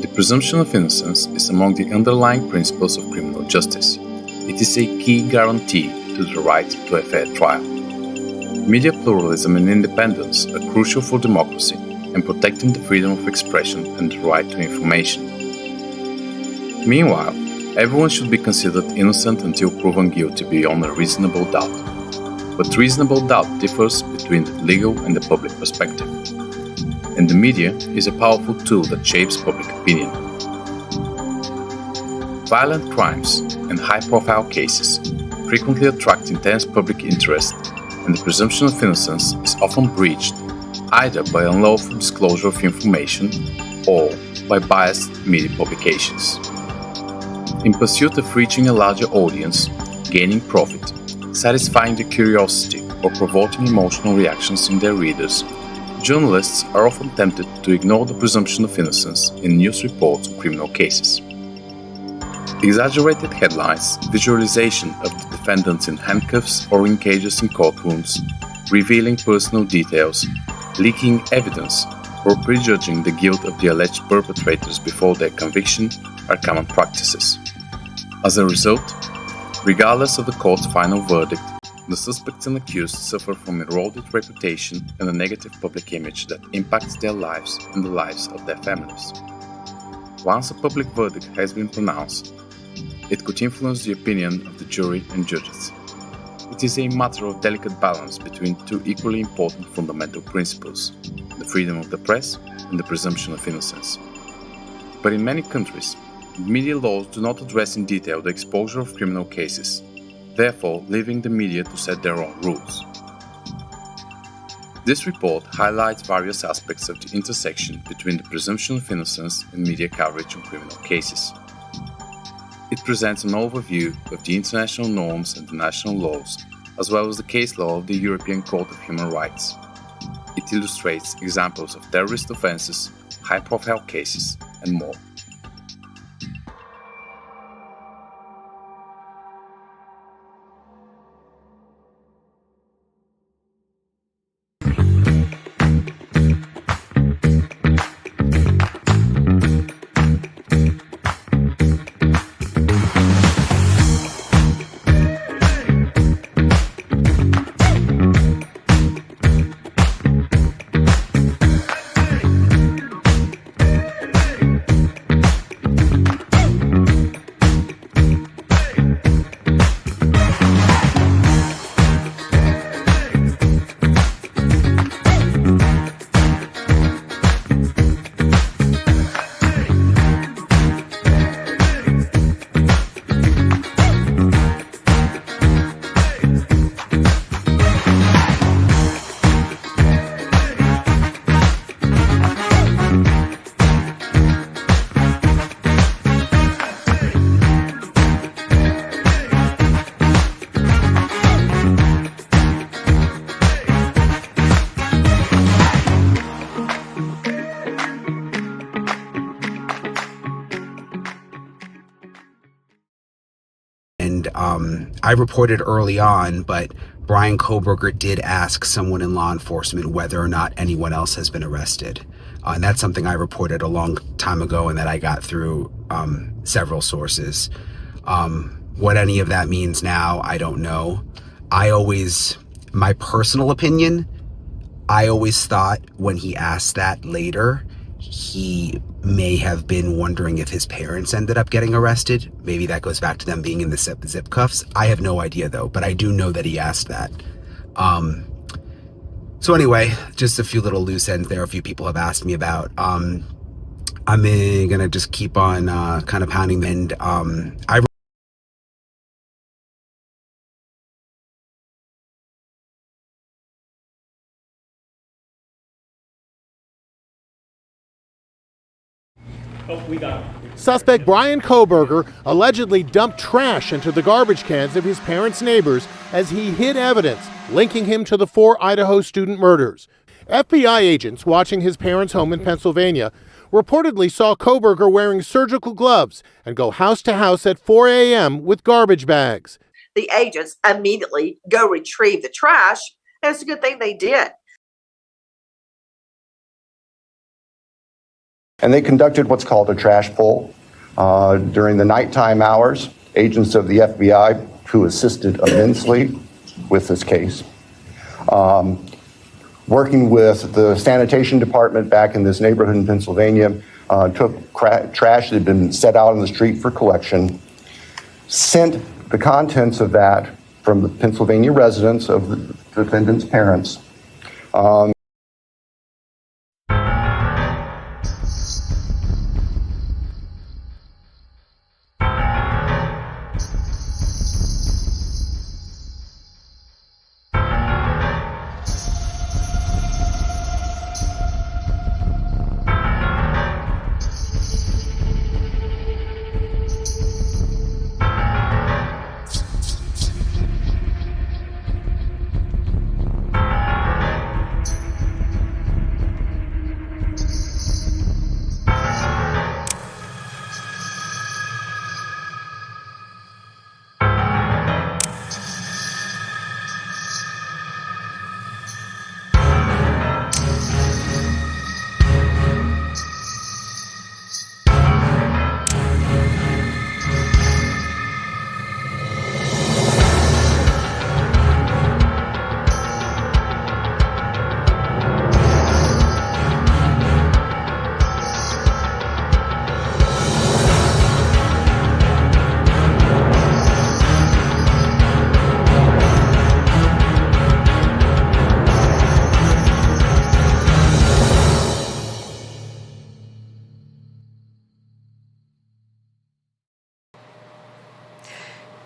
The presumption of innocence is among the underlying principles of criminal justice. It is a key guarantee to the right to a fair trial. Media pluralism and independence are crucial for democracy and protecting the freedom of expression and the right to information. Meanwhile, everyone should be considered innocent until proven guilty beyond a reasonable doubt. But reasonable doubt differs between the legal and the public perspective. And the media is a powerful tool that shapes public opinion. Violent crimes and high-profile cases frequently attract intense public interest, and the presumption of innocence is often breached either by unlawful disclosure of information or by biased media publications. In pursuit of reaching a larger audience, gaining profit, satisfying their curiosity, or provoking emotional reactions in their readers, journalists are often tempted to ignore the presumption of innocence in news reports on criminal cases. Exaggerated headlines, visualization of the defendants in handcuffs or in cages in courtrooms, revealing personal details, leaking evidence, or prejudging the guilt of the alleged perpetrators before their conviction are common practices. As a result, regardless of the court's final verdict, the suspects and accused suffer from eroded reputation and a negative public image that impacts their lives and the lives of their families. Once a public verdict has been pronounced, it could influence the opinion of the jury and judges. It is a matter of delicate balance between two equally important fundamental principles, the freedom of the press and the presumption of innocence. But in many countries, media laws do not address in detail the exposure of criminal cases, therefore leaving the media to set their own rules. This report highlights various aspects of the intersection between the presumption of innocence and media coverage on criminal cases. It presents an overview of the international norms and the national laws, as well as the case law of the European Court of Human Rights. It illustrates examples of terrorist offenses, high-profile cases, and more. I reported early on, but Bryan Kohberger did ask someone in law enforcement whether or not anyone else has been arrested. And that's something I reported a long time ago and that I got through several sources. What any of that means now, I don't know. My personal opinion, I always thought when he asked that later, he may have been wondering if his parents ended up getting arrested. Maybe that goes back to them being in the zip cuffs. I have no idea though, but I do know that he asked that. So anyway, just a few little loose ends there a few people have asked me about. I'm gonna just keep on kind of pounding the end. Suspect Bryan Kohberger allegedly dumped trash into the garbage cans of his parents' neighbors as he hid evidence linking him to the 4 Idaho student murders. FBI agents watching his parents' home in Pennsylvania reportedly saw Kohberger wearing surgical gloves and go house to house at 4 a.m. with garbage bags. The agents immediately go retrieve the trash, and it's a good thing they did. And they conducted what's called a trash pull during the nighttime hours. Agents of the FBI, who assisted immensely with this case, working with the sanitation department back in this neighborhood in Pennsylvania, took trash that had been set out on the street for collection, sent the contents of that from the Pennsylvania residence of the defendant's parents.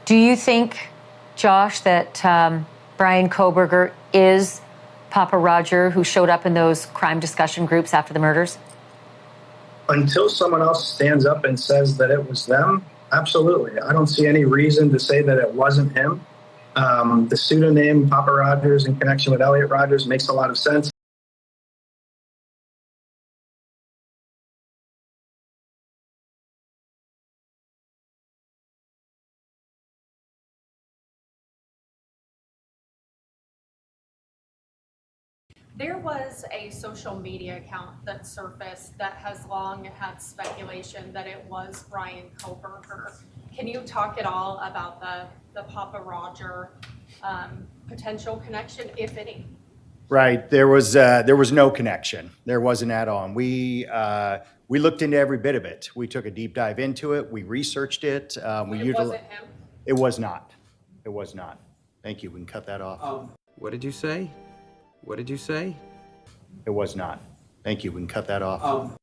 Do you think, Josh, that Bryan Kohberger is Papa Roger who showed up in those crime discussion groups after the murders? Until someone else stands up and says that it was them, absolutely. I don't see any reason to say that it wasn't him. The pseudonym Papa Rogers in connection with Elliot Rogers makes a lot of sense. There was a social media account that surfaced that has long had speculation that it was Bryan Kohberger. Can you talk at all about the Papa Roger potential connection, if any? Right. There was no connection. There wasn't at all. And we looked into every bit of it. We took a deep dive into it. We researched it. It wasn't him? It was not. It was not. Thank you. We can cut that off. What did you say? What did you say? It was not. Thank you. We can cut that off.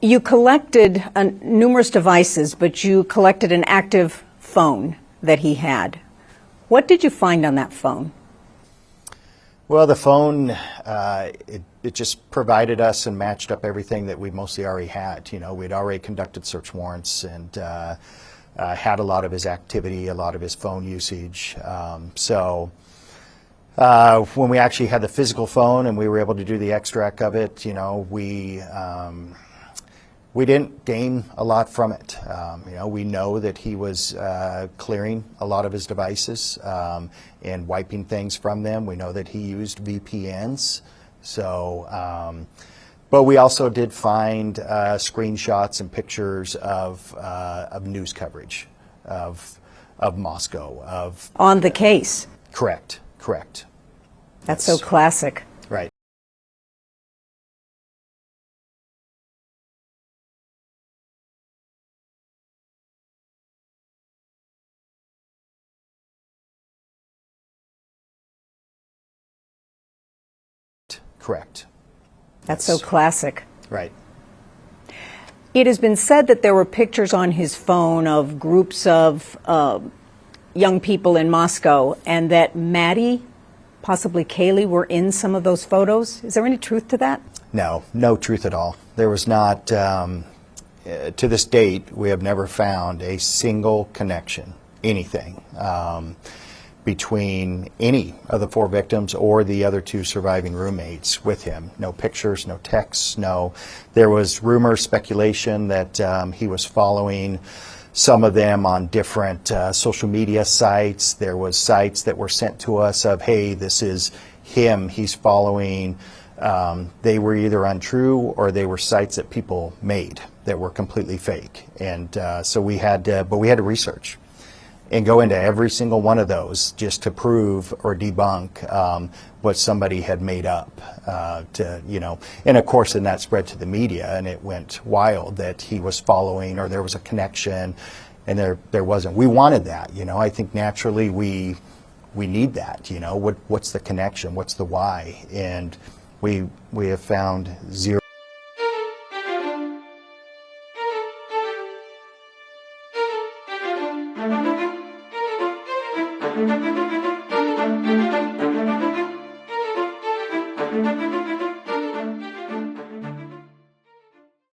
You collected numerous devices, but you collected an active phone that he had. What did you find on that phone? Well, the phone, it just provided us and matched up everything that we mostly already had. You know, we'd already conducted search warrants and had a lot of his activity, a lot of his phone usage. When we actually had the physical phone and we were able to do the extract of it, you know, we didn't gain a lot from it. You know, we know that he was clearing a lot of his devices and wiping things from them. We know that he used VPNs. So, but we also did find screenshots and pictures of news coverage of Moscow. On the case? Correct. That's so classic. Right. Correct. That's so classic. Right. It has been said that there were pictures on his phone of groups of young people in Moscow, and that Maddie, possibly Kaylee, were in some of those photos. Is there any truth to that? No, no truth at all. There was not, to this date, we have never found a single connection, anything, between any of the 4 victims or the other 2 surviving roommates with him. No pictures, no texts, no. There was rumor, speculation that he was following some of them on different social media sites. There was sites that were sent to us of, hey, this is him, he's following. They were either untrue or they were sites that people made that were completely fake. And so we had to research and go into every single one of those just to prove or debunk what somebody had made up. And of course, then that spread to the media, and it went wild that he was following or there was a connection, and there wasn't. We wanted that, I think naturally we need that, what's the connection, what's the why, and we have found zero.